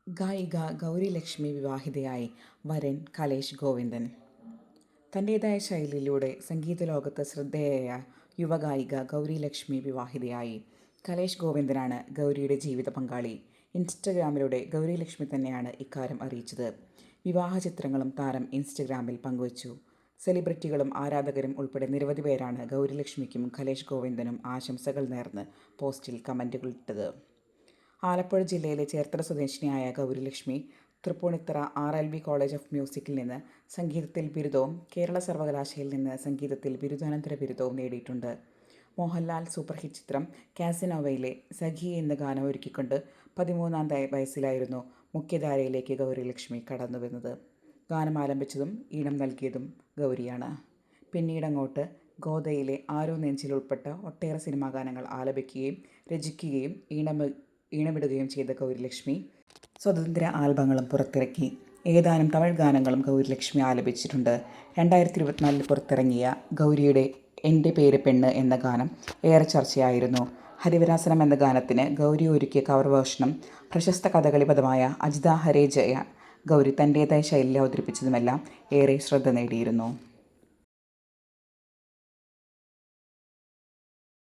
ഗായിക ഗൗരി ലക്ഷ്മി വിവാഹിതയായി. വരൻ കലേഷ് ഗോവിന്ദൻ. തൻ്റേതായ ശൈലിയിലൂടെ സംഗീത ലോകത്ത് ശ്രദ്ധേയയായ യുവഗായിക ഗൗരി ലക്ഷ്മി വിവാഹിതയായി. കലേഷ് ഗോവിന്ദനാണ് ഗൗരിയുടെ ജീവിത പങ്കാളി. ഇൻസ്റ്റഗ്രാമിലൂടെ ഗൗരി ലക്ഷ്മി തന്നെയാണ് ഇക്കാര്യം അറിയിച്ചത്. വിവാഹ ചിത്രങ്ങളും താരം ഇൻസ്റ്റഗ്രാമിൽ പങ്കുവച്ചു. സെലിബ്രിറ്റികളും ആരാധകരും ഉൾപ്പെടെ നിരവധി പേരാണ് ഗൗരി ലക്ഷ്മിക്കും കലേഷ് ഗോവിന്ദനും ആശംസകൾ നേർന്ന് പോസ്റ്റിൽ കമൻറ്റുകളിട്ടത്. ആലപ്പുഴ ജില്ലയിലെ ചേർത്തല സ്വദേശിനിയായ Gauri Lakshmi Tripunithura RLB college of മ്യൂസിക്കിൽ നിന്ന് സംഗീതത്തിൽ ബിരുദവും കേരള സർവകലാശാലയിൽ നിന്ന് സംഗീതത്തിൽ ബിരുദാനന്തര ബിരുദവും നേടിയിട്ടുണ്ട്. മോഹൻലാൽ സൂപ്പർ ഹിറ്റ് ചിത്രം കാസിനോവയിലെ സഖി എന്ന ഗാനം ഒരുക്കിക്കൊണ്ട് 13-ാം വയസ്സിലായിരുന്നു മുഖ്യധാരയിലേക്ക് ഗൗരി ലക്ഷ്മി കടന്നുവന്നത്. ഗാനം ആലപിച്ചതും ഈണം നൽകിയതും ഗൗരിയാണ്. പിന്നീടങ്ങോട്ട് ഗോദയിലെ ആരോ നെഞ്ചിൽ ഉൾപ്പെട്ട ഒട്ടേറെ സിനിമാ ഗാനങ്ങൾ ആലപിക്കുകയും രചിക്കുകയും ഈണമിടുകയും ചെയ്ത ഗൗരി ലക്ഷ്മി സ്വതന്ത്ര ആൽബങ്ങളും പുറത്തിറക്കി. ഏതാനും തമിഴ് ഗാനങ്ങളും ഗൗരി ലക്ഷ്മി ആലപിച്ചിട്ടുണ്ട്. 2024 പുറത്തിറങ്ങിയ ഗൗരിയുടെ എൻ്റെ പേര് പെണ്ണ് എന്ന ഗാനം ഏറെ ചർച്ചയായിരുന്നു. ഹരിവരാസനം എന്ന ഗാനത്തിന് ഗൗരി ഒരുക്കിയ കവർ വേർഷനും പ്രശസ്ത കഥകളി പദമായ അജിത ഹരേ ജയ ഗൗരി തൻ്റേതായ ശൈലിയിൽ അവതരിപ്പിച്ചതുമെല്ലാം ഏറെ ശ്രദ്ധ നേടിയിരുന്നു.